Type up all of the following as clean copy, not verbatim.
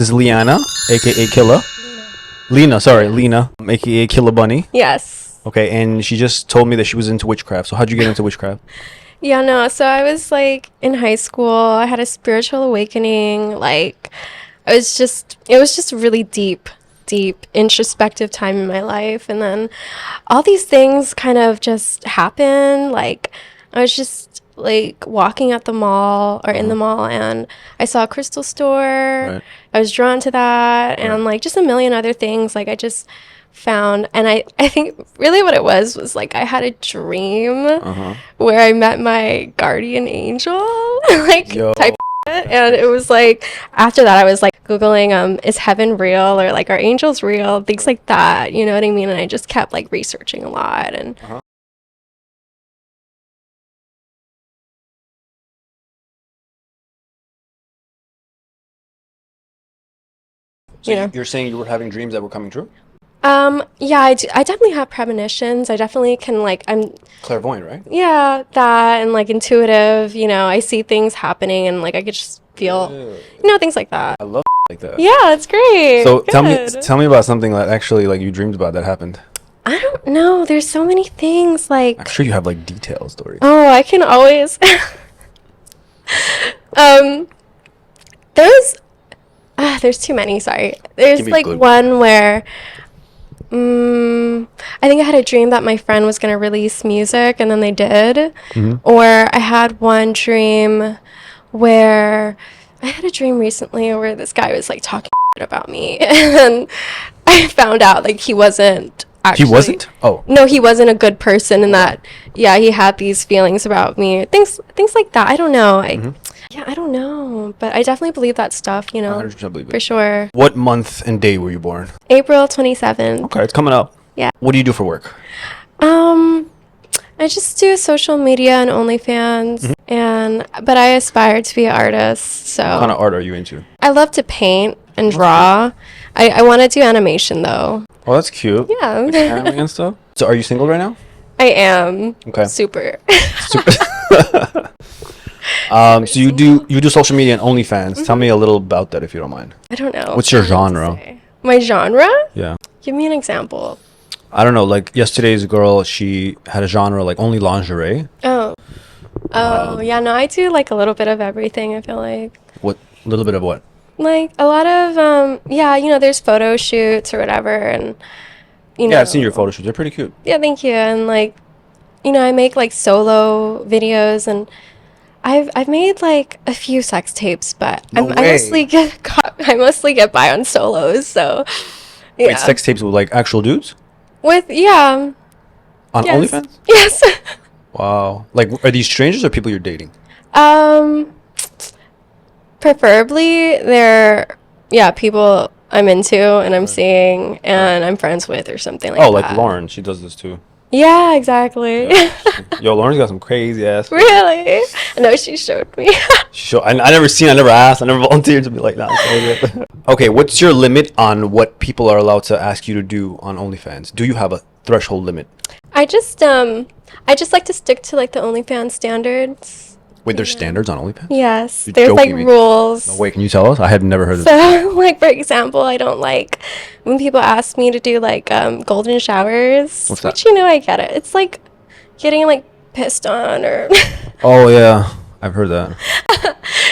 This is Liana, aka Killa. Lena, sorry, Lena, aka Killa Bunny. Yes. Okay, and she just told me that she was into witchcraft. So how'd you get into witchcraft? Yeah, no. So I was like in high school. I had a spiritual awakening. Like, it was just really deep introspective time in my life. And then all these things kind of just happened. Like, I was just like walking at the mall or in the mall, and I saw a crystal store. Right. I was drawn to that, and like just a million other things. Like, I just found, and I think really what it was like I had a dream where I met my guardian angel, like Yo. type of shit. And it was like after that I was like googling is heaven real, or like are angels real, things like that, you know what I mean? And I just kept like researching a lot. And So you know, you're saying you were having dreams that were coming true? yeah, I definitely have premonitions. I definitely can, like, I'm Clairvoyant, right? yeah, that, and like intuitive, you know, I see things happening and like I could just feel, you know, things like that. I love like that. Yeah, it's great. So Good. tell me about something that actually like you dreamed about that happened. I don't know. There's so many things. I'm Like, sure you have like detailed stories. oh, I can always. um, there's, there's too many. Sorry. There's Give me like good one where, I think I had a dream that my friend was gonna release music, and then they did. Or I had one dream where I had a dream recently where this guy was like talking about me, and I found out like he wasn't actually. He wasn't? Oh. No, he wasn't a good person, and that yeah, he had these feelings about me. Things like that. I don't know. I don't know, but I definitely believe that stuff, you know. 100% believe it. For sure. What month and day were you born? April 27th. Okay, it's coming up. Yeah. What do you do for work? I just do social media and OnlyFans, but I aspire to be an artist. So What kind of art are you into? I love to paint and draw. I want to do animation though. Oh, that's cute. Yeah. Like anime and stuff. So are you single right now? I am. Okay. Super. So you do social media and OnlyFans. Tell me a little about that if you don't mind. I don't know. What's your genre? My genre? Yeah. Give me an example. I don't know. Like yesterday's girl, she had a genre like only lingerie. Oh. Yeah, no, I do like a little bit of everything, I feel like. What? A little bit of what? Like a lot of yeah, you know, there's photo shoots or whatever, and you know. Yeah, I've seen your photo shoots. They're pretty cute. Yeah, thank you. And like, you know, I make like solo videos, and I've made like a few sex tapes, but No I way. mostly get by on solos. So yeah. Wait, sex tapes with like actual dudes With yeah. on Yes. OnlyFans? Yes. Wow. Like, are these strangers or people you're dating? Preferably they're people I'm into and I'm seeing and I'm friends with or something like that. Oh, like Lauren. She does this too. Yeah, exactly. Yo, Lauren's got some crazy ass. Really? I know she showed me. I never asked. I never volunteered to be like that. Okay, what's your limit on what people are allowed to ask you to do on OnlyFans? Do you have a threshold limit? I just like to stick to like the OnlyFans standards. Wait, there's standards on OnlyFans? Yes, You're there's like joking me. rules. No, wait, can you tell us? I had never heard of this. So, like for example, I don't like when people ask me to do like golden showers. What's that? Which, you know, I get it. It's like getting like pissed on or Oh yeah, I've heard that.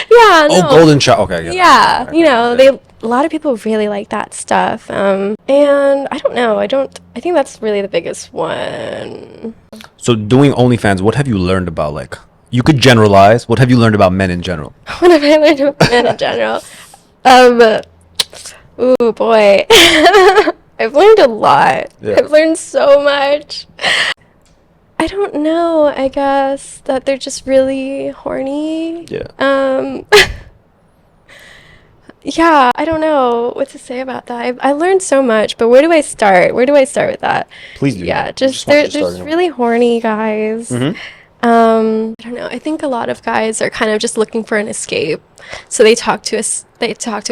yeah. Oh, No. golden shower. Okay, I get it. Yeah, Okay, you know, a lot of people really like that stuff. And I don't know. I think that's really the biggest one. So doing OnlyFans, what have you learned about like? You could generalize. What have you learned about men in general? What have I learned about men in general? Oh boy. I've learned a lot. Yeah. I've learned so much. I don't know. I guess that they're just really horny. Yeah. Yeah, I don't know what to say about that. I learned so much, but where do I start? Where do I start with that? Please do. Yeah, I just want you to there's start. really horny guys. I don't know. I think a lot of guys are kind of just looking for an escape. So they talk to a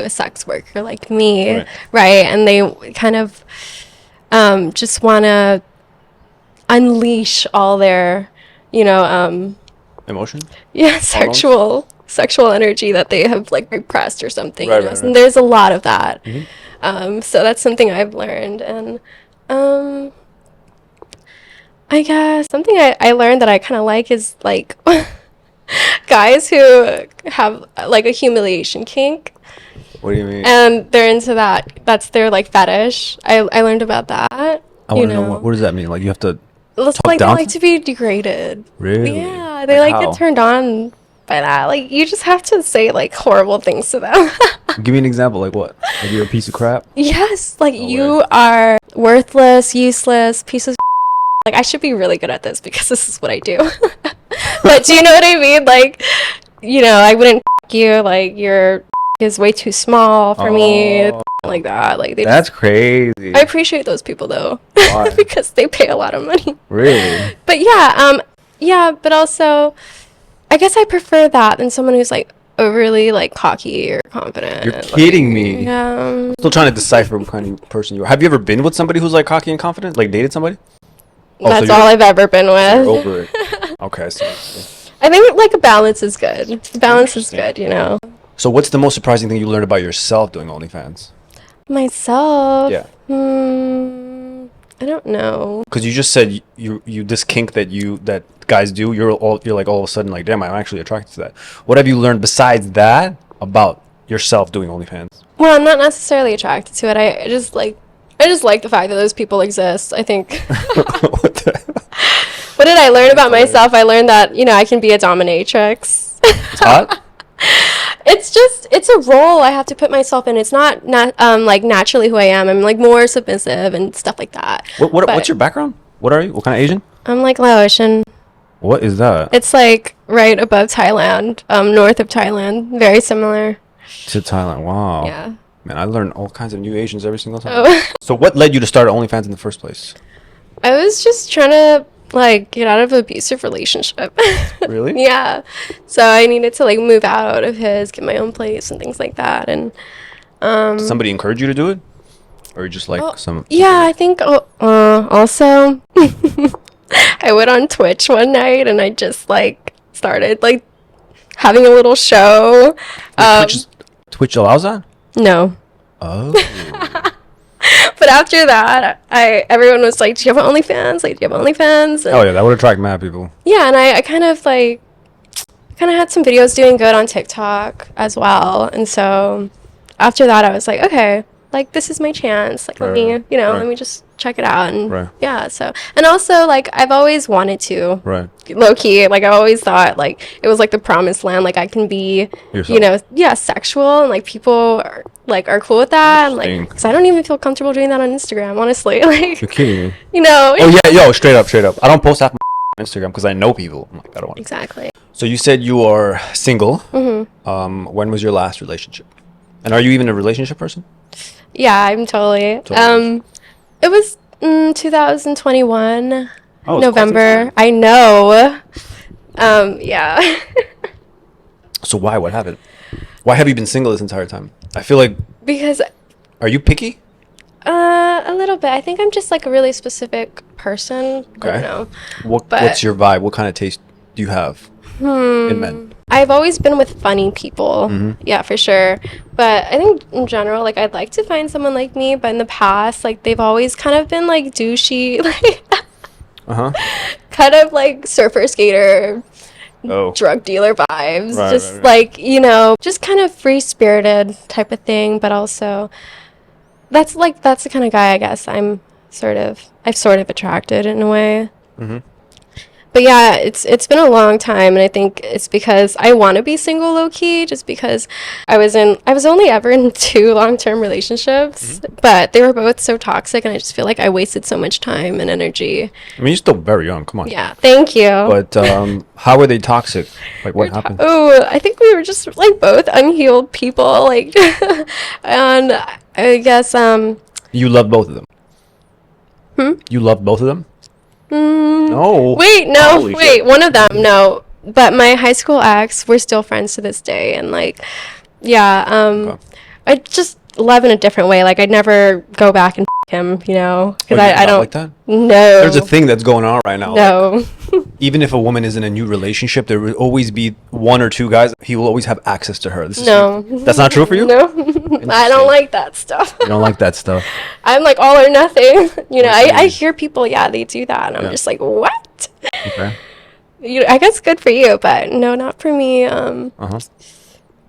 sex worker like me, right? And they kind of just want to unleash all their, you know, Emotion? yeah, sexual sexual energy that they have like repressed or something. Right, you know? right, And right. there's a lot of that. Mhm. So that's something I've learned. And um, I guess something I learned that I kind of like is like guys who have like a humiliation kink What do you mean? and they're into that. That's their like fetish. I learned about that. I You want to know what know, does that mean? Like you have to it's talk like they down like to? to be degraded. Really? Yeah, they Like like get how? turned on by that. Like you just have to say like horrible things to them. Give me an example. Like what? Like you're a piece of crap. Yes, like No you way. are worthless, useless, piece of like I should be really good at this because this is what I do. But do you know what I mean? Like, you know, I wouldn't you like your is way too small for me, Oh, like that. Like they that's just crazy. I appreciate those people though. Why? Because they pay a lot of money. Really? But yeah, yeah, but also I guess I prefer that than someone who's like overly like cocky or confident. You're like, kidding me. Yeah. Still trying to decipher what kind of person you are. Have you ever been with somebody who's like cocky and confident? Like dated somebody? Oh, so That's you're- all I've ever been You're with. over it. Okay, so I think like a balance is good. Balance is Interesting. good, you know. so what's the most surprising thing you learned about yourself doing OnlyFans? Myself. Yeah. I don't know. Because you just said you this kink that guys do. You're like all of a sudden like, damn, I'm actually attracted to that. What have you learned besides that about yourself doing OnlyFans? Well, I'm not necessarily attracted to it. I just like the fact that those people exist. I think. What the- What did I learn about hilarious. myself? I learned that, you know, I can be a dominatrix. It's hot. It's a role I have to put myself in. It's not like naturally who I am. I'm like more submissive and stuff like that. What's But your background? What are you? What kind of Asian? I'm like Laotian. What is that? It's like right above Thailand, north of Thailand. Very similar. To Thailand. Wow. Yeah. Man, I learn all kinds of new Asians every single time. Oh. So what led you to start OnlyFans in the first place? I was just trying to like get out of an abusive relationship. Really? Yeah. So I needed to like move out of his, get my own place and things like that. And Did somebody encourage you to do it? Or you just like oh, some... yeah, I think also I went on Twitch one night and I just like started like having a little show. Twitch allows that? No. Oh. But after that, everyone was like, "Do you have OnlyFans? Like, do you have OnlyFans?" And Oh yeah, that would attract mad people. yeah, and I kind of had some videos doing good on TikTok as well. And so after that, I was like, okay, like this is my chance. Like let me, Right, you know, right. let me just check it out. And Right. yeah, so and also like I've always wanted to. Right. Low key, like I always thought like it was like the promised land. Like I can be, Yourself. you know, yeah, sexual and like people are cool with that. And like, Interesting. because I don't even feel comfortable doing that on Instagram, honestly. Like, You're kidding me. you know. Oh yeah, yo, straight up. I don't post half my on Instagram because I know people. I'm like, I don't want to. Exactly. So you said you are single. Mm-hmm. When was your last relationship? And are you even a relationship person? Yeah, I'm totally. Totally. It was 2021 Oh, it's quite some November. time. I know. Yeah. So why? What happened? Why have you been single this entire time? I feel like, Because are you picky? a little bit. I think I'm just like a really specific person. I Okay. don't know. What's But- your vibe? What kind of taste do you have in men? I've always been with funny people. Yeah, for sure. But I think in general, like I'd like to find someone like me, but in the past, like they've always kind of been like douchey, like Uh huh. kind of like surfer skater, Oh. drug dealer vibes. Right, Just right. like, you know, just kind of free spirited type of thing, but also that's the kind of guy I guess I've sort of attracted in a way. Mhm. But yeah, it's been a long time, and I think it's because I want to be single low key, just because I was only ever in 2 long-term relationships, but they were both so toxic, and I just feel like I wasted so much time and energy. I mean, you're still very young. Come on. Yeah, thank you. But how were they toxic? Like, what happened? Oh, I think we were just like both unhealed people, like, and I guess You loved both of them. You loved both of them? No. Wait, no, Holy wait, shit. one of them, no. But my high school ex, we're still friends to this day, and like, yeah, Okay. I just love in a different way. Like, I'd never go back and him, you know, because Oh, you're I not don't like that? No. There's a thing that's going on right now. No. even if a woman is in a new relationship, there will always be one or two guys. He will always have access to her. This is No. that's not true for you? No. I don't like that stuff. You don't like that stuff. I'm like all or nothing. You know, What do you I mean? hear people, yeah, they do that, and I'm Yeah. just like, what? Okay. You I guess good for you, but no, not for me. Uh-huh.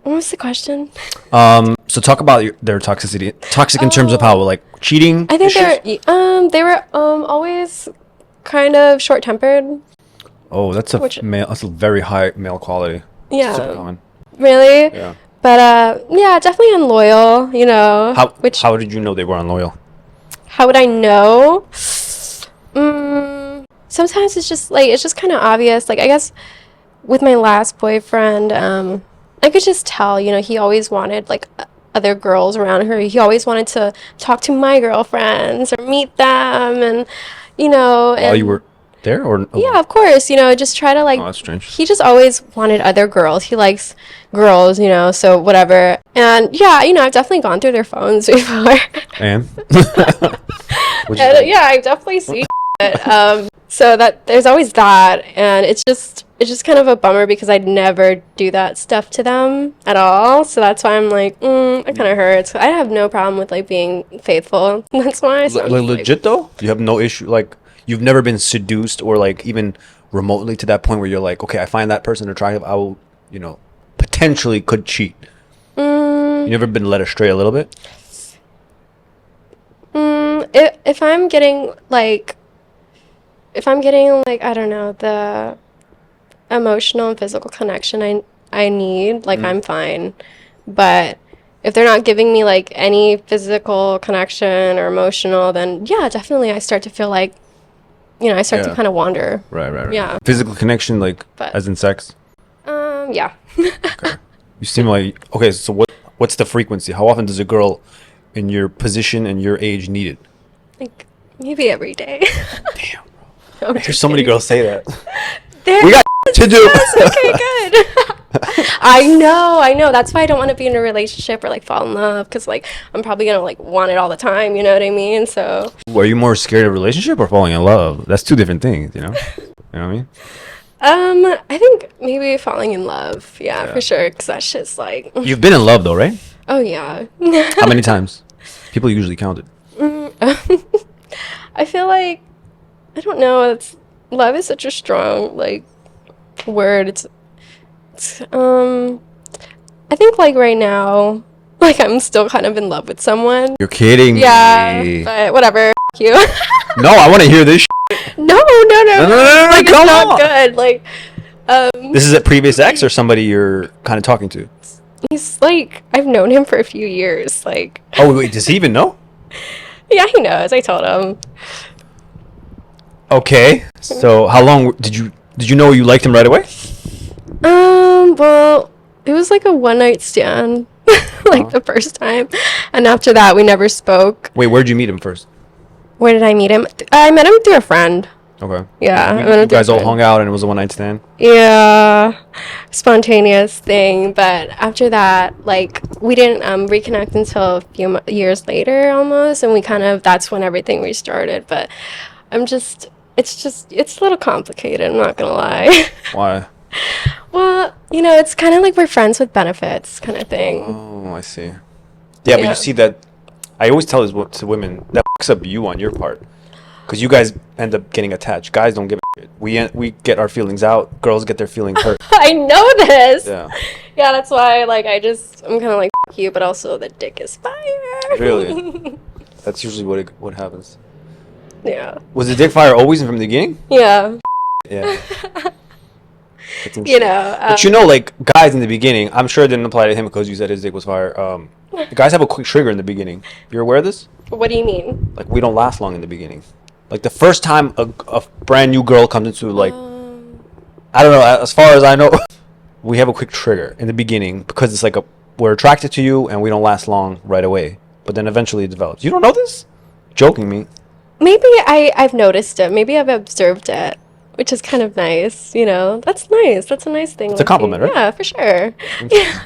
What was the question? So talk about their toxicity. Toxic in terms of how, like, cheating I think issues? they were always kind of short-tempered. Oh, that's that's a very high male quality. Yeah. Super common. Really? Yeah. But yeah, definitely unloyal, you know. How did you know they were unloyal? How would I know? Sometimes it's just kind of obvious. Like I guess with my last boyfriend, I could just tell, you know, he always wanted like other girls around her. He always wanted to talk to my girlfriends or meet them, and you know. While and you were there, or yeah, of course, you know, just try to like. Oh, that's strange. He just always wanted other girls. He likes girls, you know, so whatever. And yeah, you know, I've definitely gone through their phones before. And What'd you And, think? yeah, I've definitely seen it. So that there's always that, and it's just kind of a bummer because I'd never do that stuff to them at all. So that's why I'm like, it kind of hurts. I have no problem with like being faithful. That's why. So I'm just like, Legit though, you have no issue. Like, you've never been seduced or like even remotely to that point where you're like, okay, I find that person attractive, I will, you know, potentially could cheat. You never been led astray a little bit? if I'm getting like, I don't know, the emotional and physical connection I need, like I'm fine. But if they're not giving me like any physical connection or emotional, then yeah, definitely I start to feel like, you know, I start to Yeah. kind of wander. Right. Yeah. Physical connection, like, But- as in sex? Yeah. You seem like, okay, so what's the frequency? How often does a girl in your position and your age need it? Like maybe every day. Damn. I'm I hear just so many kidding. girls say that. There- We got to do. Okay, good. I know. That's why I don't want to be in a relationship or like fall in love, because like I'm probably gonna like want it all the time. You know what I mean? So Are you more scared of a relationship or falling in love? That's two different things, you know? You know what I mean? I think maybe falling in love. Yeah, Yeah. for sure. Because that shit's like, You've been in love though, right? oh yeah. How many times? People usually count it. I feel like I don't know. Love is such a strong like word. It's I think like right now, like I'm still kind of in love with someone. You're kidding Yeah, me. but whatever. F you. No, I want to hear this. No. No, Like, it's come not on. good. Like, This is a previous ex or somebody you're kind of talking to? he's like, I've known him for a few years. Like, Oh, wait, does he even know? yeah, he knows. I told him. Okay. So how long did you know you liked him right away? Well, it was like a one night stand, like the first time, and after that, we never spoke. Wait, where'd you meet him first? Where did I meet him? I met him through a friend. Okay. Yeah, I met You him through a guys all friend. hung out and it was a one night stand? Yeah, spontaneous thing. But after that, like we didn't reconnect until a few years later, almost, and that's when everything restarted. But it's a little complicated. I'm not gonna lie. Why? Well, you know, it's kind of like we're friends with benefits, kind of thing. Oh, I see. Yeah, but Yeah. you see that, I always tell this to women, that fucks up you on your part. Because you guys end up getting attached. Guys don't give a shit. We get our feelings out. Girls get their feelings hurt. I know this. Yeah. Yeah, that's why. Like, I'm kind of like F you, but also the dick is fire. Really? That's usually what happens. Yeah. Was the dick fire always from the beginning? Yeah. Yeah. That's You interesting. know. But you know, like, guys in the beginning, I'm sure it didn't apply to him because you said his dick was fire. The guys have a quick trigger in the beginning. You're aware of this? What do you mean? Like, we don't last long in the beginning. Like, the first time a brand new girl comes into, like, I don't know, as far as I know, we have a quick trigger in the beginning because it's like we're attracted to you and we don't last long right away. But then eventually it develops. You don't know this? Joking me. Maybe I've noticed it. Maybe I've observed it, which is kind of nice. You know, that's nice. That's a nice thing. It's a compliment, right? Yeah, for sure. Yeah.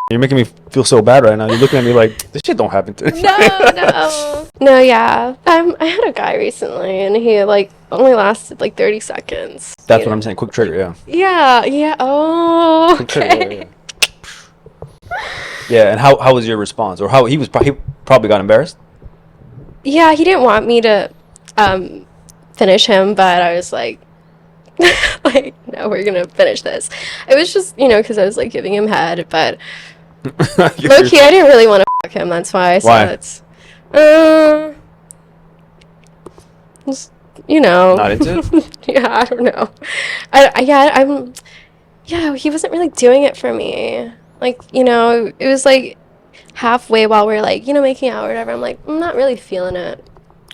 You're making me feel so bad right now. You're looking at me like, this shit don't happen to me. No. Yeah. I had a guy recently, and he like only lasted like 30 seconds. That's what I'm saying. Quick trigger, yeah. Yeah. Oh, Quick trigger, okay. yeah. Yeah, and how was your response? Or how he probably got embarrassed? Yeah, he didn't want me to finish him, but I was like, like, no, we're gonna finish this. It was just, because I was like giving him head, but low key, I didn't really want to fuck him. That's why. So Why? it's, just, Not into it? yeah, I don't know. Yeah, he wasn't really doing it for me. Like, it was like halfway while we're like, making out or whatever. I'm like, I'm not really feeling it,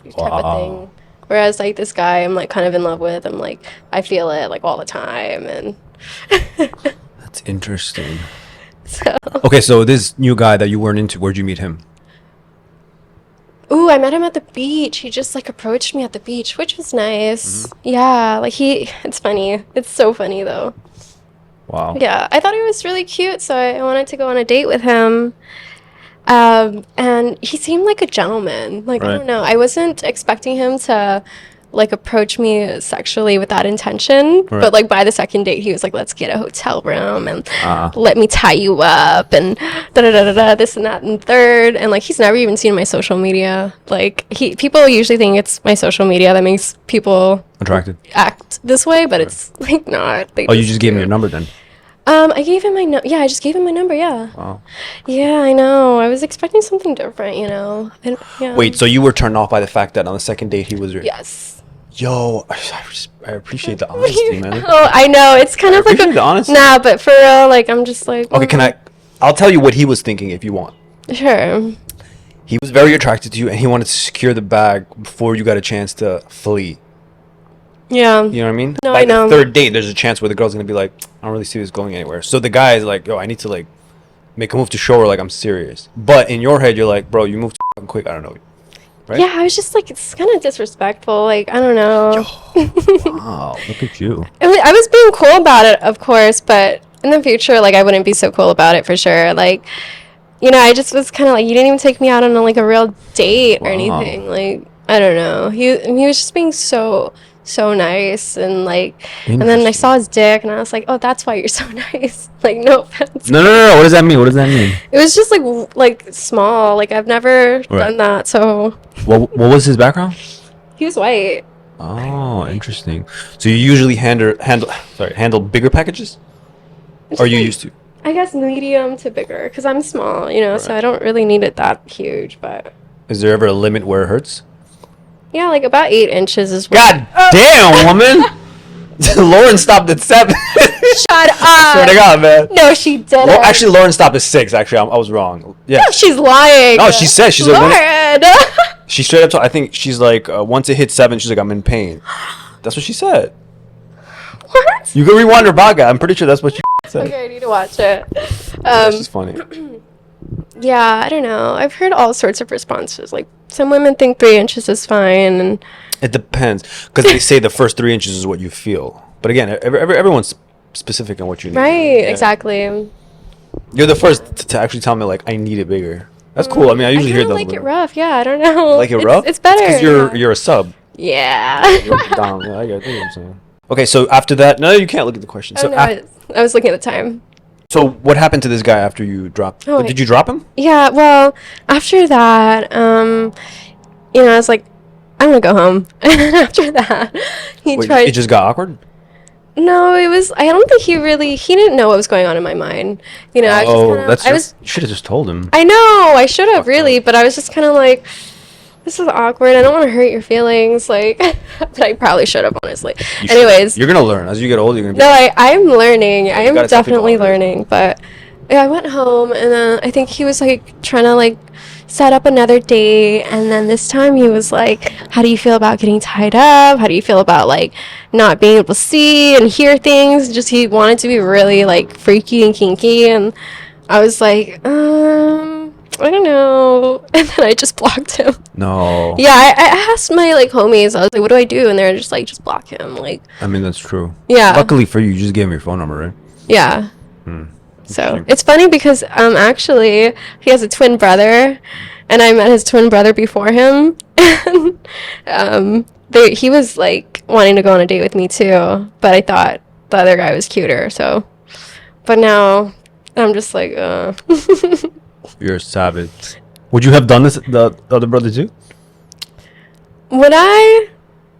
type of thing. Whereas like this guy I'm like kind of in love with, I'm like, I feel it like all the time. And That's interesting. so, Okay, so this new guy that you weren't into, where'd you meet him? ooh, I met him at the beach. He just like approached me at the beach, which was nice. Yeah, like it's funny. It's so funny though. Wow. Yeah, I thought he was really cute, so I wanted to go on a date with him. And he seemed like a gentleman. Like, I Right. don't know. I wasn't expecting him to like approach me sexually with that intention. Right. But like by the second date, he was like, let's get a hotel room and Uh-huh. let me tie you up and da da da da da, this and that and third. And like he's never even seen my social media. Like people usually think it's my social media that makes people Attracted. act this way, but it's like not. They Oh, you just gave him your number then? I gave him my I just gave him my number. Yeah. Wow. Yeah, I know. I was expecting something different, And, yeah. Wait, so you were turned off by the fact that on the second date he was your... Yes. Yo, I appreciate the honesty, man. Oh, I know. It's kind of like appreciate the honesty. Nah, but for real, like I'm just like. Okay, I'll tell you what he was thinking if you want. Sure. He was very attracted to you and he wanted to secure the bag before you got a chance to flee. Yeah. You know what I mean? No, By I know. the third date, there's a chance where the girl's gonna be like, I don't really see this going anywhere. So the guy is like, yo, I need to like make a move to show her like I'm serious. But in your head, you're like, bro, you moved too quick. I don't know. Right? Yeah, I was just like, it's kind of disrespectful. Like, I don't know. Wow, look at you. I was being cool about it, of course, but in the future, like, I wouldn't be so cool about it for sure. Like, I just was kind of like, you didn't even take me out on like a real date or Wow. anything. Like, I don't know. He was just being so nice and like, and then I Interesting. saw his dick and I was like, oh, that's why you're so nice. Like, no offense. No. What does that mean? What does that mean? It was just like small. Like I've never done that. So What was his background? he was white. Oh, interesting. So you usually handle bigger packages? Or are you Like, used to? I guess medium to bigger because I'm small, so Right. I don't really need it that huge. But Is there ever a limit where it hurts? yeah, like about 8 inches is. God damn, woman! Lauren stopped at 7. Shut up! Swear to God, man. No, she didn't. Actually, Lauren stopped at 6. Actually, I was wrong. Yeah. No, she's lying. No, she said she's like. Lauren. She straight up told, I think she's like, once it hits 7, she's like, I'm in pain. That's what she said. What? You can rewind her podcast. I'm pretty sure that's what she said. Okay, I need to watch it. That's just funny. Yeah, I don't know. I've heard all sorts of responses. Like some women think 3 inches is fine, and It depends, because they say the first 3 inches is what you feel. But again, everyone's specific on what you need. right, Yeah. exactly. You're the first to actually tell me like I need it bigger. That's cool. I mean, I usually hear kinda that. like it rough. Yeah, I don't know. Like it rough? It's better. because you're a sub. Yeah. You're down. Yeah, I get what I'm saying. Okay, so after that, no, you can't look at the question. So, Oh, no, I was looking at the time. so what happened to this guy after you dropped? Oh, Did you drop him? Yeah, well, after that, I was like, I'm gonna go home. And then after that, he Wait, tried. it just got awkward. No, it was. I don't think he didn't know what was going on in my mind. I was just kinda, You should have just told him. I know, I should have Fucked really, up. but I was just kind of like, this is awkward. I don't want to hurt your feelings. Like, but I probably should have, honestly. You should. Anyways, You're gonna learn as you get older. You're gonna be. no, I'm learning. I am gotta tell people definitely all this. learning. But yeah, I went home and then I think he was like trying to like set up another date. And then this time he was like, how do you feel about getting tied up? How do you feel about like not being able to see and hear things? Just he wanted to be really like freaky and kinky. And I was like, I don't know. And then I just blocked him. No. Yeah, I asked my like homies. I was like, "What do I do?" And they're just like, "Just block him." Like, I mean, that's true. yeah, Luckily for you, you just gave him your phone number, right? yeah. Hmm. So Interesting. it's funny because actually he has a twin brother, and I met his twin brother before him. And he was like wanting to go on a date with me too, but I thought the other guy was cuter. So, but now I'm just like, You're a savage. Would you have done this the other brother too? would I,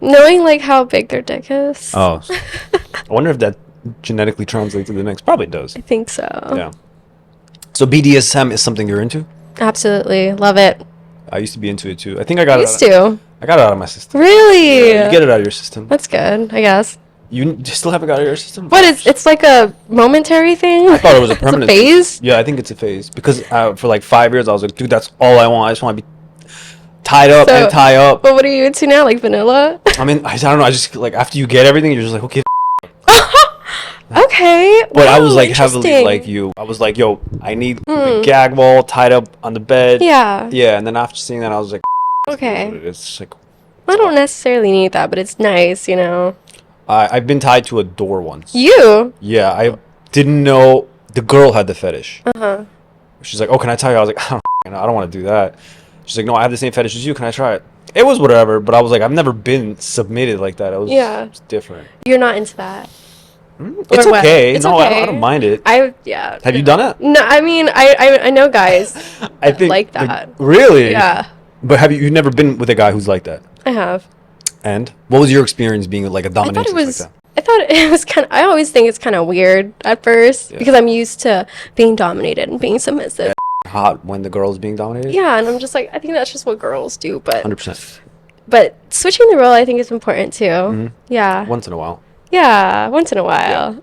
knowing like how big their dick is? Oh, I wonder if that genetically translates to the next. Probably does. I think so. Yeah. So BDSM is something you're into? Absolutely love it. I used to be into it too. I think I got Used it. to. I got it out of my system. Really? Yeah, you get it out of your system. That's good, I guess. You still haven't got it out of your system? What is? It's like a momentary thing. I thought it was a It's permanent phase. Yeah, I think it's a phase because for like 5 years I was like, dude, that's all I want. I just want to be tied up So- and tie up. But what are you into now? Like vanilla? I mean, I don't know. I just like after you get everything, you're just like, okay. Okay. But I wow, was like heavily interesting. like you. I was like, yo, I need the gag ball tied up on the bed. Yeah. Yeah, and then after seeing that, I was like, Okay. it's just like I don't necessarily need that, but it's nice, you know. I've been tied to a door once. You? Yeah, I didn't know the girl had the fetish. Uh-huh. She's like, oh, can I tell you? I was like, I don't want to do that. She's like, no, I have the same fetish as you. Can I try it? It was whatever, but I was like, I've never been submitted like that. It was it's different. You're not into that. It's Or what? okay. It's No, okay. I don't mind it. Yeah. Have you done it? No, I mean, I know guys I think like that. Really? Yeah, But you've never been with a guy who's like that? I have. And what was your experience being like a I thought dominatrix it was. like that? I thought it was kind of. I always think it's kind of weird at first Yeah. because I'm used to being dominated and being submissive. Hot when the girl's being dominated? Yeah, and I'm just like, I think that's just what girls do. But 100%. switching the role, I think is important too. Mhm. Yeah. Once in a while. Yeah, once in a while.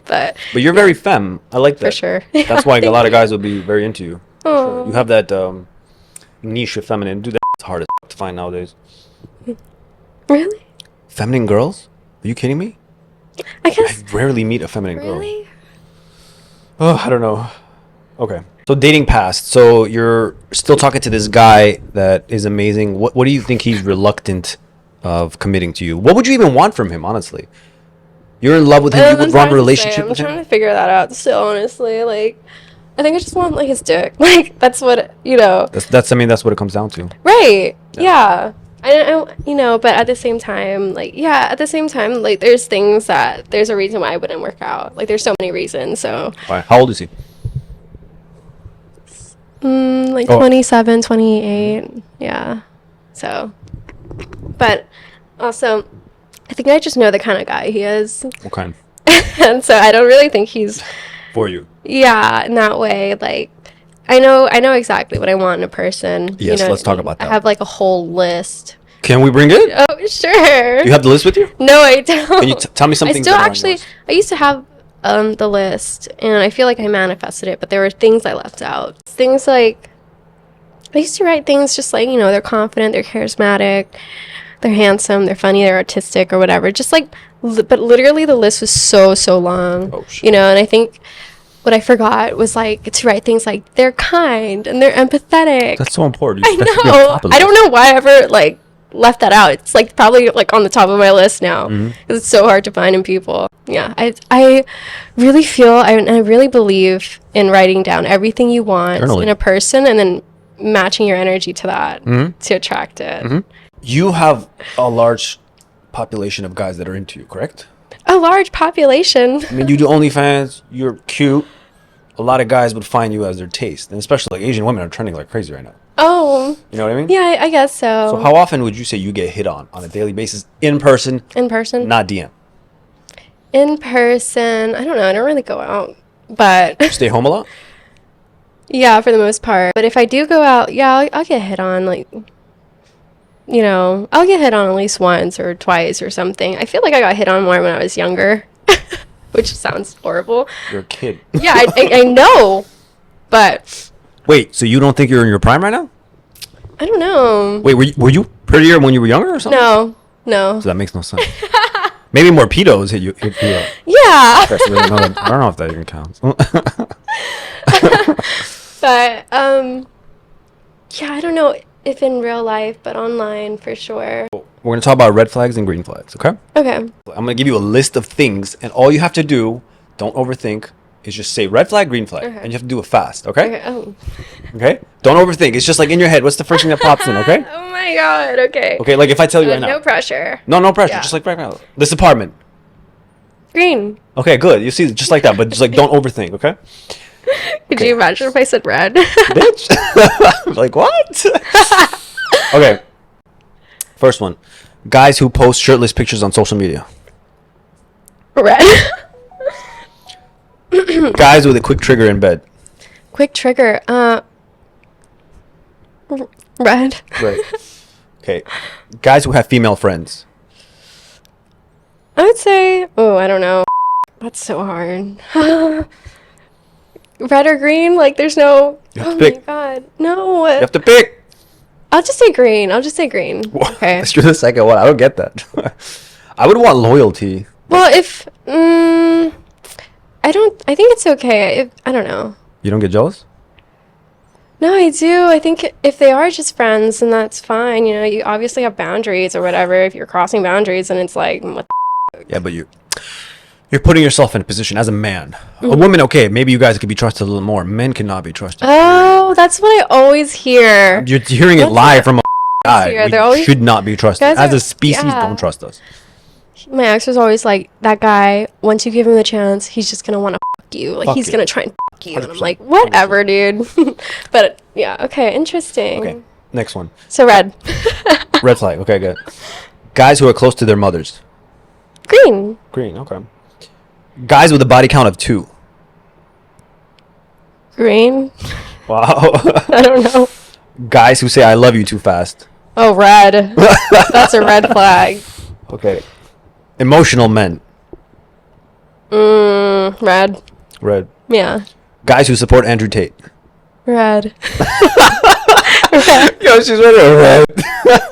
But But you're very femme. I like that. for sure. That's why a lot of guys will be very into you. For sure. Oh. You have that niche of feminine. Dude, that's hard as to find nowadays. Really? Feminine girls? Are you kidding me? I I guess. rarely meet a feminine girl. Really? Oh, I don't know. Okay. So dating past. So you're still talking to this guy that is amazing. What do you think he's reluctant of committing to you? What would you even want from him, honestly? You're in love with him. You would want a relationship with I'm trying him? to figure that out still, honestly. Like, I think I just want, like, his dick. Like, that's what, you know. That's I mean, that's what it comes down to. Right. Yeah. I you know, but at the same time, like, like, there's things that, there's a reason why I wouldn't work out. Like, there's so many reasons, so. Why? How old is he? Like, Oh. 27, 28, yeah. So. But, also, I think I just know the kind of guy he is. What kind? And so I don't really think he's, For you. yeah, in that way. Like, I know exactly what I want in a person. Yes, know let's what I talk mean? about that. I have like a whole list. Can we bring it? Oh, sure. You have the list with you? No, I don't. Can you tell me something? I still actually, I used to have the list, and I feel like I manifested it, but there were things I left out. Things like, I used to write things just like, you know, they're confident, they're charismatic, they're handsome, they're funny, they're artistic, or whatever. Just like, but literally the list was so long. Oh, shit. You know, and I think what I forgot was like to write things like they're kind and they're empathetic. That's so important. I That should be on know. top of the I don't list. know why I ever like left that out. It's like probably like on the top of my list now Mm-hmm. because it's so hard to find in people. Yeah, I really feel I really believe in writing down everything you want Journaling. in a person and then matching your energy to that to attract it. Mm-hmm. You have a large population of guys that are into you, correct? A large population. I mean, you do OnlyFans. You're cute. A lot of guys would find you as their taste, and especially like Asian women are trending like crazy right now. Oh, You know what I mean? yeah, I guess so. So how often would you say you get hit on a daily basis in person, In person? not DM? In person, I don't know. I don't really go out, but Stay home a lot. yeah, for the most part. But if I do go out, yeah, I'll get hit on. Like, you know, I'll get hit on at least once or twice or something. I feel like I got hit on more when I was younger, which sounds horrible. You're a kid. Yeah, I know, but Wait, so you don't think you're in your prime right now? I don't know. Wait, were you prettier when you were younger or something? No. So that makes no sense. Maybe more pedos hit you up. Yeah. I don't know if that even counts. But yeah, I don't know if in real life, but online for sure. We're gonna talk about red flags and green flags, okay? Okay. I'm gonna give you a list of things, and all you have to do, don't overthink, is just say red flag, green flag, Okay. and you have to do it fast, okay? Okay. Oh. Okay? Don't overthink. It's just like in your head. What's the first thing that pops in, okay? Oh my my god. Okay. Okay, like if I tell you right now. No pressure. No pressure. Yeah. Just like right now. This apartment. Green. Okay, good. You see, just like that, but just like don't overthink. Okay. Could you imagine if I said red? Bitch. Like what? Okay. First one. Guys who post shirtless pictures on social media. Red. Guys with a quick trigger in bed. Quick trigger. Red. Right. Okay. Guys who have female friends. I would say, oh, I don't know. That's so hard. Red or green? Like, there's no. You have Oh to pick. my god, no. You have to pick. I'll just say green. Okay. Let's do the second one. I don't get that. I would want loyalty. Well, if I don't. I think it's okay. I don't know. You don't get jealous? No, I do. I think if they are just friends, then that's fine. You know, you obviously have boundaries or whatever. If you're crossing boundaries, and it's like, what Yeah, but you're putting yourself in a position as a man. A woman, okay, maybe you guys could be trusted a little more. Men cannot be trusted. Oh, that's what I always hear. You're hearing it What's live that? from a guy. Yeah, We they're always- should not be trusted. Guys As are- a species, yeah. don't trust us. My ex was always like, that guy, once you give him the chance, he's just going to want to fuck you. Like, Fuck he's you. going to try and fuck you. And I'm 100%. like, whatever, dude. But, yeah, okay, interesting. Okay, next one. So, red. Red flag. Okay, good. Guys who are close to their mothers. Green. Green, okay. Guys with a body count of 2. Green. Wow. I don't know. Guys who say I love you too fast. Oh, red. That's a red flag. Okay. Emotional men. Red. Red. Yeah. Guys who support Andrew Tate. Red. Yo, she's really red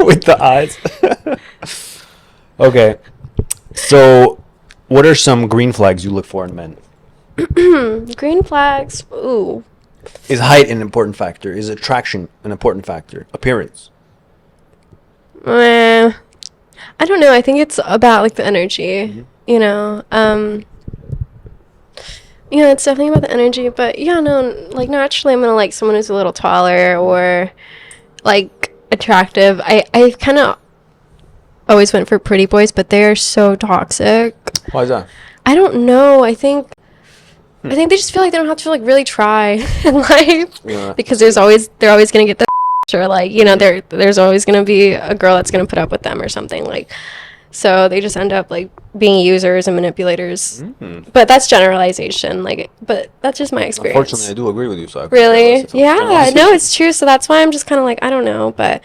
with the eyes. Okay. So, what are some green flags you look for in men? Green flags. Ooh. Is height an important factor? Is attraction an important factor? Appearance. I don't know. I think it's about like the energy, you know. Yeah, it's definitely about the energy, but yeah, no, like naturally I'm gonna like someone who's a little taller or like attractive. I kind of always went for pretty boys, but they are so toxic. Why is that? I don't know. I think they just feel like they don't have to like really try in life Yeah. because they're always gonna get the or like, you know, there's always gonna be a girl that's gonna put up with them or something, like, so they just end up like being users and manipulators. But that's generalization, like, but that's just my experience. Unfortunately, I do agree with you. So I Really? realize Yeah, no, it's true. So that's why I'm just kind of like, I don't know, but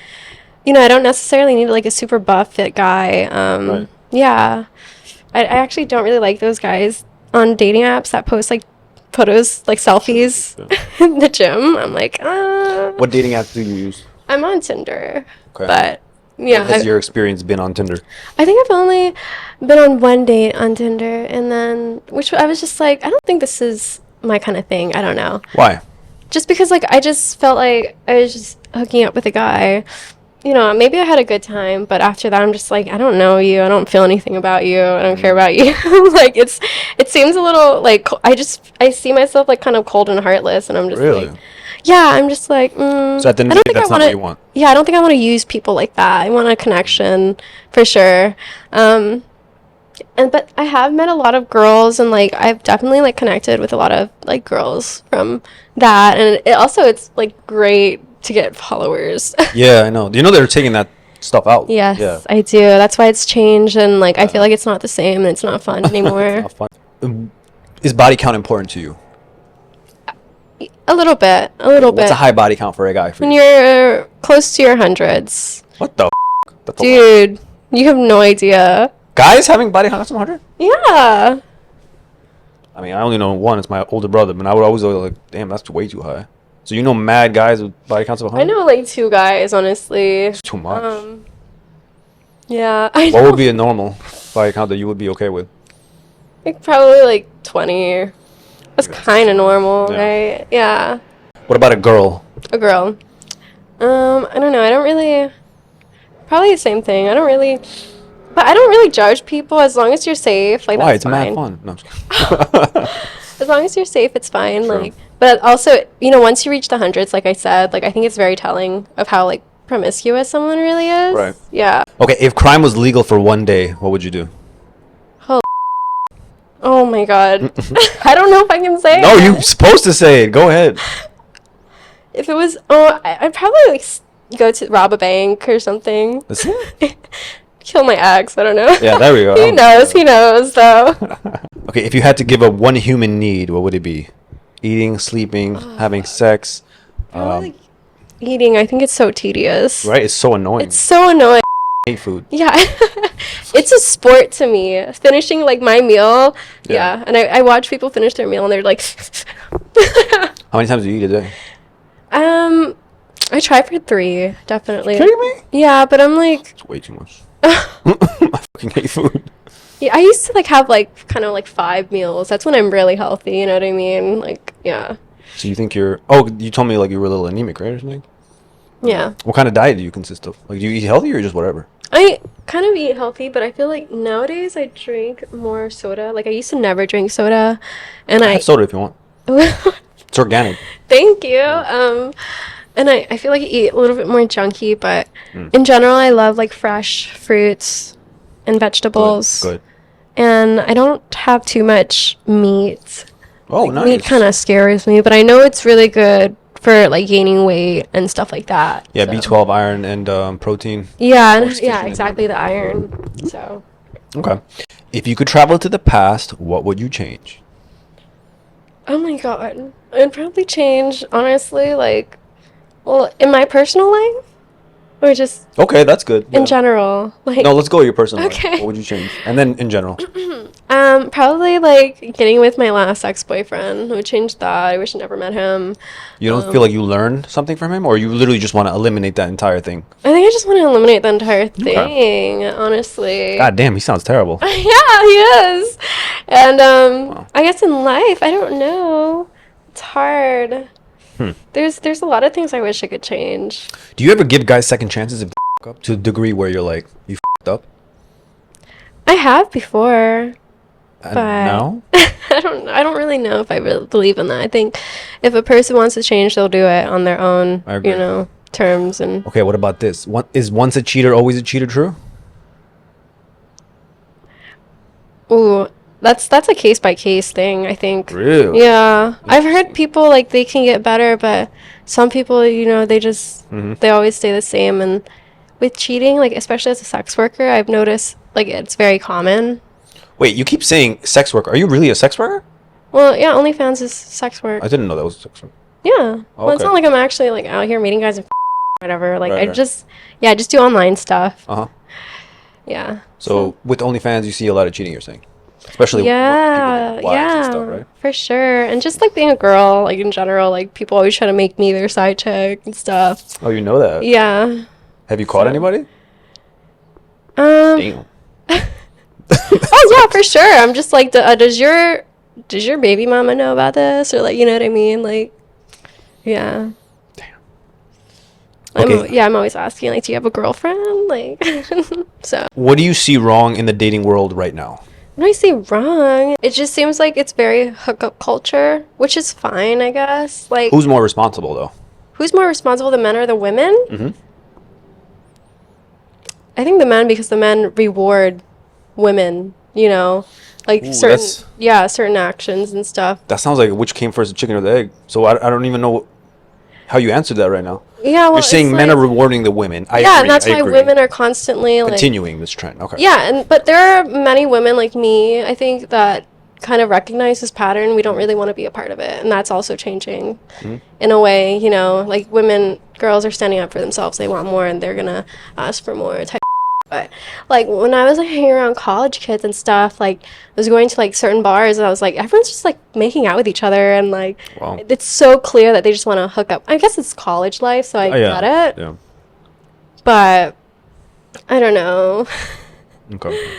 you know, I don't necessarily need like a super buff fit guy. Right. Yeah, I actually don't really like those guys on dating apps that post like photos, like selfies in the gym. I'm like, What dating app do you use? I'm on Tinder, Okay. but yeah, What has your experience been on Tinder? I think I've only been on one date on Tinder, and then which I was just like, I don't think this is my kind of thing. I don't know. Why? Just because like I just felt like I was just hooking up with a guy. You know, maybe I had a good time, but after that I'm just like, I don't know you. I don't feel anything about you. I don't care about you. Like it seems a little like I see myself like kind of cold and heartless, and I'm just Really? like, yeah, I'm just like, So at the end I of don't the day, think I that's not want what to. you want. Yeah, I don't think I want to use people like that. I want a connection for sure. But I have met a lot of girls, and like I've definitely like connected with a lot of like girls from that, and it's like great to get followers. Yeah, I know. Do you know they're taking that stuff out? Yes, Yeah. I do. That's why it's changed, and like I feel like it's not the same, and it's not fun anymore. Not fun. Is body count important to you? A little bit. What's a high body count for a guy for When you? you're close to your hundreds, What the? That's a lot. dude, you have no idea. Guys having body count of 100? Yeah. I mean, I only know one. It's my older brother, but I would always go like, damn, that's way too high. So you know mad guys with body counts of 100? I know like 2 guys, honestly. It's too much. Yeah, I What know. would be a normal body count that you would be okay with? Like probably like 20. That's Yeah, kind of normal, yeah. right? Yeah. What about a girl? A girl. I don't know. I don't really. Probably the same thing. I don't really. But I don't really judge people as long as you're safe. Like Why? that's It's fine. mad fun. No, I'm just kidding. As long as you're safe, it's fine. True. Like, but also, you know, once you reach the hundreds, like I said, like I think it's very telling of how like promiscuous someone really is. Right. Yeah. Okay, if crime was legal for one day, what would you do? Oh my god. I don't know if I can say No, it. you're supposed to say it. Go ahead. If it was, I'd probably like go to rob a bank or something. That's it? Kill my ex. I don't know. Yeah, there we go. He knows. He knows though. Okay, if you had to give up one human need, what would it be? Eating, sleeping, having sex. Probably like eating. I think it's so tedious. Right? It's so annoying. It's so annoying. I hate food. Yeah. It's a sport to me. Finishing like my meal. Yeah. Yeah. And I watch people finish their meal and they're like. How many times do you eat a day? I try for 3, definitely. Kidding me? Yeah, but I'm like, It's way too much. I fucking hate food. yeah, I used to like have like kind of like 5 meals. That's when I'm really healthy, you know what I mean? Like, yeah. So you think you're... Oh, you told me like you were a little anemic, right, or something? Yeah. What kind of diet do you consist of? Like, do you eat healthy or just whatever? I kind of eat healthy, but I feel like nowadays I drink more soda. Like I used to never drink soda, and Have soda if you want. It's organic. Thank you. And I feel like I eat a little bit more junky, but in general, I love like fresh fruits and vegetables. Good. And I don't have too much meat. Oh, Like, nice. meat kind of scares me, but I know it's really good for like gaining weight and stuff like that. Yeah, so. B12, iron, and protein. Yeah, More and, sufficient yeah, in exactly, the iron. So. Okay. If you could travel to the past, what would you change? Oh my god. I'd probably change, honestly, like, well, in my personal life, or just Okay, that's good. in Yeah. general. Like, No, let's go with your personal life. Okay. What would you change? And then in general. probably like getting with my last ex-boyfriend. I would change that. I wish I never met him. You don't feel like you learned something from him? Or you literally just want to eliminate that entire thing? I think I just want to eliminate the entire thing, honestly. God damn, he sounds terrible. Yeah, he is. And I guess in life, I don't know. It's hard. There's a lot of things I wish I could change. Do you ever give guys second chances if they f**k up to the degree where you're like, you f***ed up? I have before. And But now? I don't really know if I really believe in that. I think if a person wants to change, they'll do it on their own, I agree. terms. And Okay, what about this? Is once a cheater, always a cheater true? ooh, that's a case by case thing, I think. Really? Yeah. I've heard people like they can get better, but some people, they just they always stay the same. And with cheating, like especially as a sex worker, I've noticed like it's very common. Wait, you keep saying sex worker. Are you really a sex worker? Well, yeah, OnlyFans is sex work. I didn't know that was sex work. Yeah. Well, it's Okay. not like I'm actually like out here meeting guys and whatever. Like Right, I right. just do online stuff. Uh-huh. Yeah. So with OnlyFans, you see a lot of cheating, you're saying? Especially Yeah, people get wives and yeah, stuff, right? for sure. And just like being a girl, like in general, like people always try to make me their side chick and stuff. Oh, you know that? Yeah. Have you caught So- anybody? Damn. Damn. Oh yeah, for sure. I'm just like, does your baby mama know about this, or like, you know what I mean? Like, yeah. Damn. I'm Okay. I'm always asking like, do you have a girlfriend? Like, so. What do you see wrong in the dating world right now? What do I say wrong? It just seems like it's very hookup culture, which is fine, I guess. Like, Who's more responsible, though? who's more responsible, the men or the women? Mm-hmm. I think the men, because the men reward women, like Ooh, certain actions and stuff. That sounds like which came first, the chicken or the egg. So I don't even know how you answered that right now. Yeah, well, You're saying it's men like- are rewarding the women. I yeah, agree. and that's I why agree. women are constantly like Continuing this trend. Okay. yeah, but there are many women like me, I think, that kind of recognize this pattern. We don't really want to be a part of it, and that's also changing in a way. Like girls are standing up for themselves. They want more, and they're gonna ask for more. But like when I was like hanging around college kids and stuff, like I was going to like certain bars, and I was like, everyone's just like making out with each other, and like Wow. it's so clear that they just want to hook up. I guess it's college life, so I Oh, yeah. get it. Yeah. But I don't know. Okay.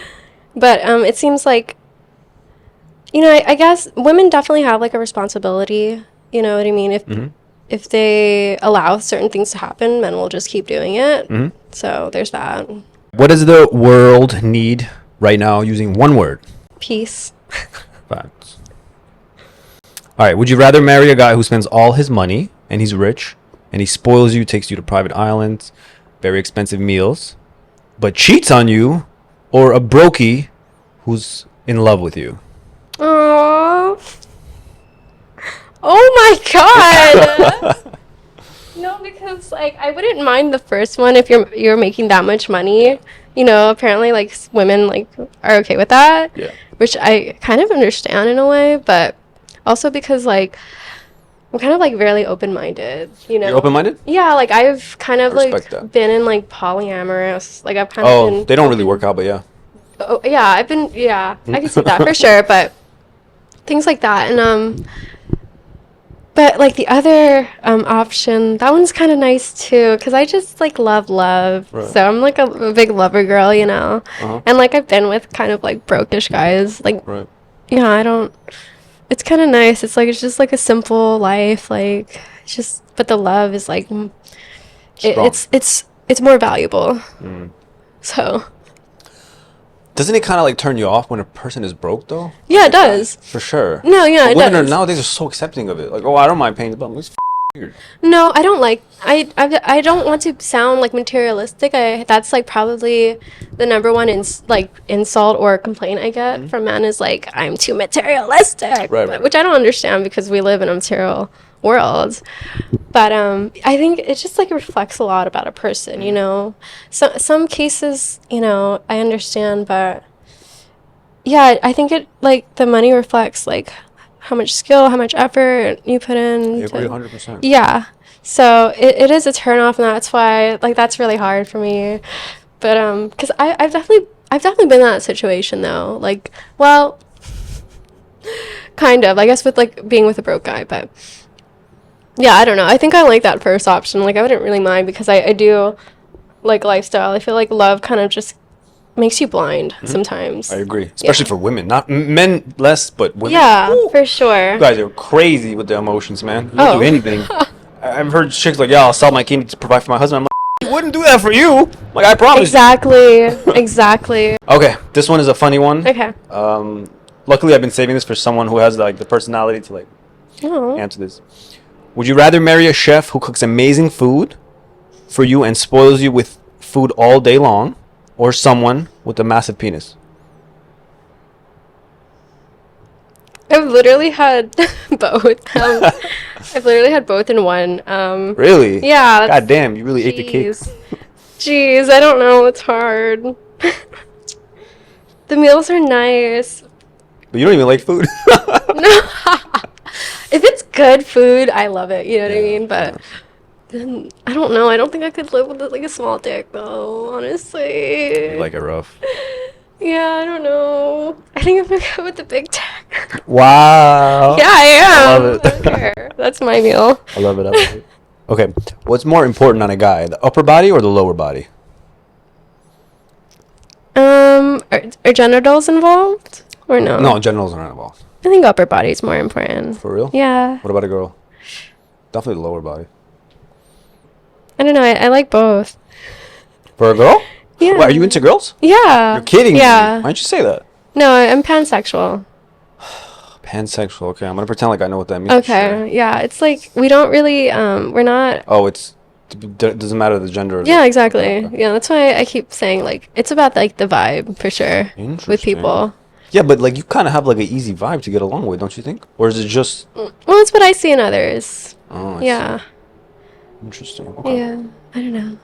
But it seems like, I guess women definitely have like a responsibility. You know what I mean? If they allow certain things to happen, men will just keep doing it. So there's that. What does the world need right now using one word? Peace. Facts. All right. Would you rather marry a guy who spends all his money and he's rich and he spoils you, takes you to private islands, very expensive meals, but cheats on you, or a brokey who's in love with you? Oh. Oh my god. No, because like I wouldn't mind the first one if you're making that much money. You know, apparently like women like are okay with that. Yeah. Which I kind of understand in a way, but also because like I'm kind of like very open-minded, you know. You're open-minded? Yeah, like I've kind of I like respect that. been in like polyamorous. Like I've kind of Oh, been they don't really open- work out, but yeah. Oh, yeah, I can see that for sure, but things like that. And but like the other option, that one's kind of nice too, because I just like love. Right. So I'm like a big lover girl, you know. Uh-huh. And like I've been with kind of like brokish guys, like Right. yeah, I don't. It's kind of nice. It's just like a simple life, like it's just. But the love is like, Strong. it's more valuable. Mm. So Doesn't it kind of like turn you off when a person is broke though? yeah, it does. For sure. No, yeah, But it women does. nowadays are so accepting of it. Like, oh, I don't mind paying the bill. It's weird. No, I don't like. I don't want to sound like materialistic. That's like probably the number one like insult or complaint I get from men is like I'm too materialistic, Right. which I don't understand because we live in a material world. But I think it just like reflects a lot about a person, you know. Some cases, you know, I understand, but yeah, I think it like the money reflects like how much skill, how much effort you put in. I agree 100%. Yeah. So it is a turnoff, and that's why like that's really hard for me. But because I've definitely been in that situation though. Like, well, kind of. I guess with like being with a broke guy, but yeah, I don't know. I think I like that first option. Like I wouldn't really mind because I do like lifestyle. I feel like love kind of just makes you blind sometimes. I agree. Especially for women. Not men less, but women. Yeah, Woo! for sure. You guys are crazy with the emotions, man. You don't Oh. do anything. I've heard chicks like, yeah, I'll sell my kidney to provide for my husband. I'm like, I wouldn't do that for you. Like, I promise. Exactly. Okay, this one is a funny one. Okay. Luckily, I've been saving this for someone who has like the personality to like Oh. answer this. Would you rather marry a chef who cooks amazing food for you and spoils you with food all day long, or someone with a massive penis? I've literally had both. I've literally had both in one. Really? Yeah. God damn, you really ate the cake. Jeez, I don't know. It's hard. The meals are nice. But you don't even like food. No. If it's good food, I love it. You know what I mean? But then, I don't know. I don't think I could live with like a small dick though, honestly. You like it rough. Yeah, I don't know. I think I'm gonna go with the big dick. Wow. Yeah, I am. I love it. I don't care. That's my meal. I love it. I love it. Okay, what's more important on a guy, the upper body or the lower body? Are genitals involved or no? No, genitals are not involved. I think upper body is more important. For real? Yeah. What about a girl? Definitely the lower body. I don't know. I like both. For a girl? Yeah. Why, are you into girls? Yeah. You're kidding Yeah. me. Why didn't you say that? No, I'm pansexual. Pansexual. Okay, I'm gonna pretend like I know what that means. for Okay. sure. Yeah. It's like we don't really we're not. Oh, doesn't matter the gender. Of Yeah, it. exactly. Okay. Yeah, that's why I keep saying like it's about like the vibe for sure with Interesting. people. Yeah, but like you kind of have like an easy vibe to get along with, don't you think? Or is it just? Well, that's what I see in others. Oh, I Yeah. see. Interesting. Okay. Yeah. I don't know.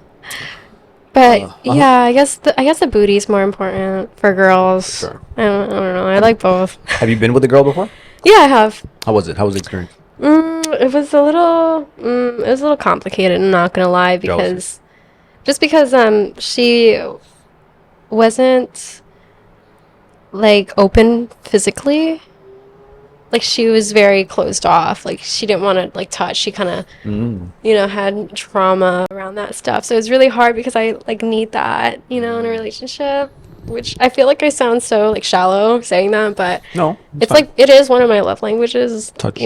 But yeah, I guess the booty's more important for girls. Sure. I don't know. I like both. Have you been with a girl before? Yeah, I have. How was it? How was the experience? It was a little complicated. I'm not gonna lie because she wasn't like open physically. Like she was very closed off. Like she didn't want to like touch. She kind of had trauma around that stuff. So it was really hard because I like need that, in a relationship. Which I feel like I sound so like shallow saying that, but No. it's like it is one of my love languages. Touch.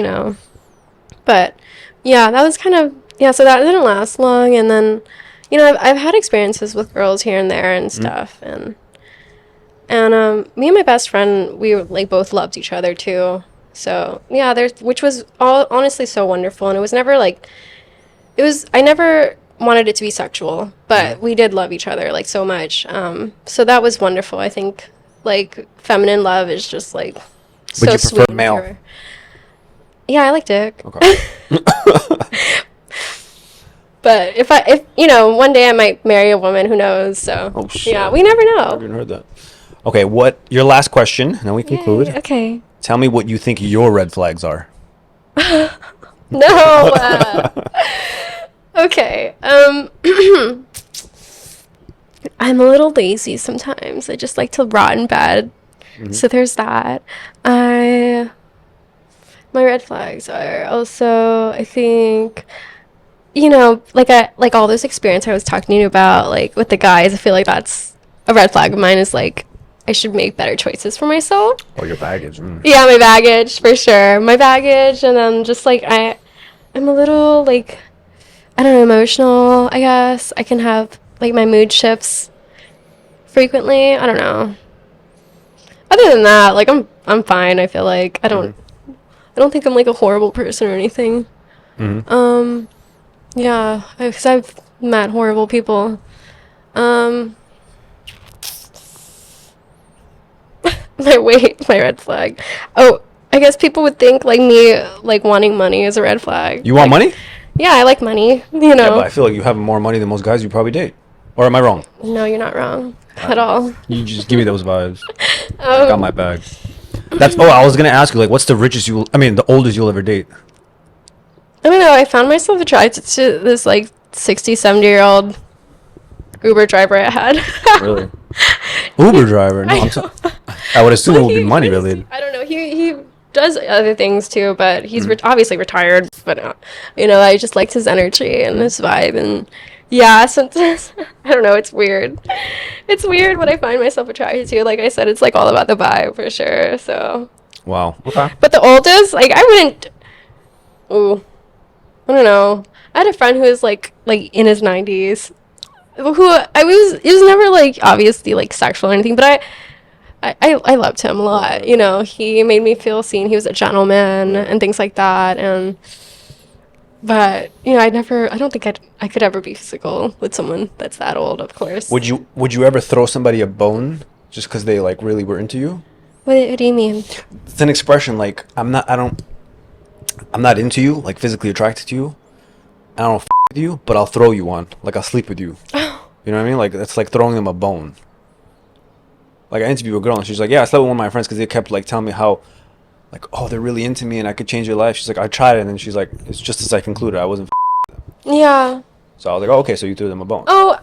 But yeah, that was kind of so that didn't last long, and then I've had experiences with girls here and there and stuff, and me and my best friend, we like both loved each other too. So yeah, which was all honestly so wonderful, and it was never like I never wanted it to be sexual, but we did love each other like so much. So that was wonderful. I think like feminine love is just like so Would you prefer sweet and male? pure. Yeah, I like dick. Okay. But if one day I might marry a woman, who knows? So Oh shit. yeah, we never I know. haven't heard that. Okay, what your last question, and then we conclude. Yay, okay. Tell me what you think your red flags are. No. Okay. I'm a little lazy sometimes. I just like to rot in bed. So there's that. My red flags are also, I think, like all this experience I was talking to you about, like with the guys, I feel like that's a red flag of mine, is like I should make better choices for myself. Oh, your baggage. Yeah, my baggage, for sure. My baggage, and then just like I'm a little like, I don't know, emotional, I guess. I can have like my mood shifts frequently. I don't know. Other than that, like I'm fine. I feel like I don't think I'm like a horrible person or anything. Yeah, because I've met horrible people. My red flag. Oh, I guess people would think like me like wanting money is a red flag. You want money? Yeah, I like money. Yeah, but I feel like you have more money than most guys you probably date. Or am I wrong? No, you're not wrong at all. You just give me those vibes. I got my bag. I was gonna ask you, like, what's the the oldest you'll ever date? I don't know. I found myself attracted to this like 60, 70-year-old Uber driver I had. Really? Uber driver? No, I would assume it would be money related. I don't know. He does other things too, but he's obviously retired. But I just liked his energy and his vibe, and yeah, sometimes I don't know. It's weird. It's weird what I find myself attracted to. Like I said, it's like all about the vibe for sure. So. Wow. Okay. But the oldest, like I wouldn't. Ooh, I don't know. I had a friend who was like in his 90s, who it was never like obviously like sexual or anything, but I loved him a lot. He made me feel seen. He was a gentleman and things like that. But I don't think I could ever be physical with someone that's that old. Of course. Would you ever throw somebody a bone just because they like really were into you? What do you mean? It's an expression like I'm not into you, like physically attracted to you. I don't with you, but I'll throw you one. Like I'll sleep with you. You know what I mean? Like it's like throwing them a bone. Like I interviewed a girl and she's like, yeah, I slept with one of my friends because they kept like telling me how, like, oh, they're really into me and I could change your life. She's like, I tried it, and then she's like, it's just as I concluded, I wasn't. Yeah. So I was like, oh, okay, so you threw them a bone. Oh,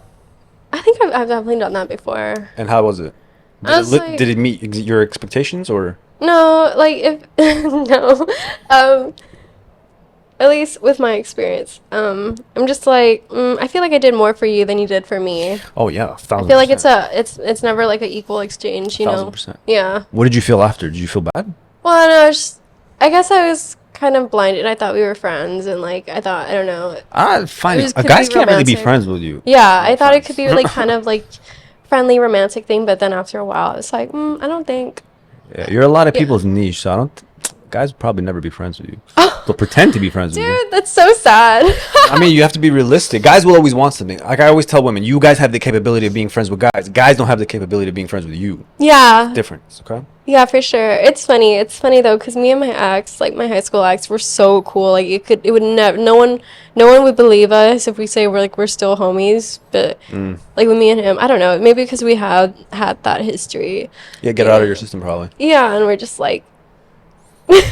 I think I've definitely done that before. And how was it? Did it meet your expectations or? No, like if no, at least with my experience, I'm just like I feel like I did more for you than you did for me. Oh yeah, 1,000%. I feel like it's never like an equal exchange, 1,000%. Yeah. What did you feel after? Did you feel bad? Well, no, I guess I was kind of blinded. I thought we were friends, and like I don't know. Fine. Guys can't really be friends with you. Yeah, I thought it could be like kind of like friendly romantic thing, but then after a while, it's like I don't think. Yeah, you're a lot of people's niche, so guys would probably never be friends with you. They'll pretend to be friends with you. Dude, that's so sad. I mean, you have to be realistic. Guys will always want something. Like I always tell women, you guys have the capability of being friends with guys. Guys don't have the capability of being friends with you. Yeah. Difference, okay? Yeah, for sure. It's funny though, because me and my ex, like my high school ex, were so cool. Like it would never, no one would believe us if we say we're still homies. But like with me and him, I don't know, maybe because we had that history. Yeah, get it out of your system probably. Yeah, and we're just like,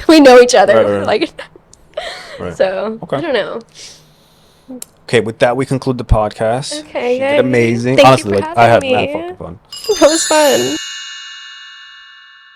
we know each other. Right. Like, Right. So Okay. I don't know. Okay, with that we conclude the podcast. Okay, You yay. did amazing. Thank you Honestly, for like I had having mad me. fucking fun. That was fun.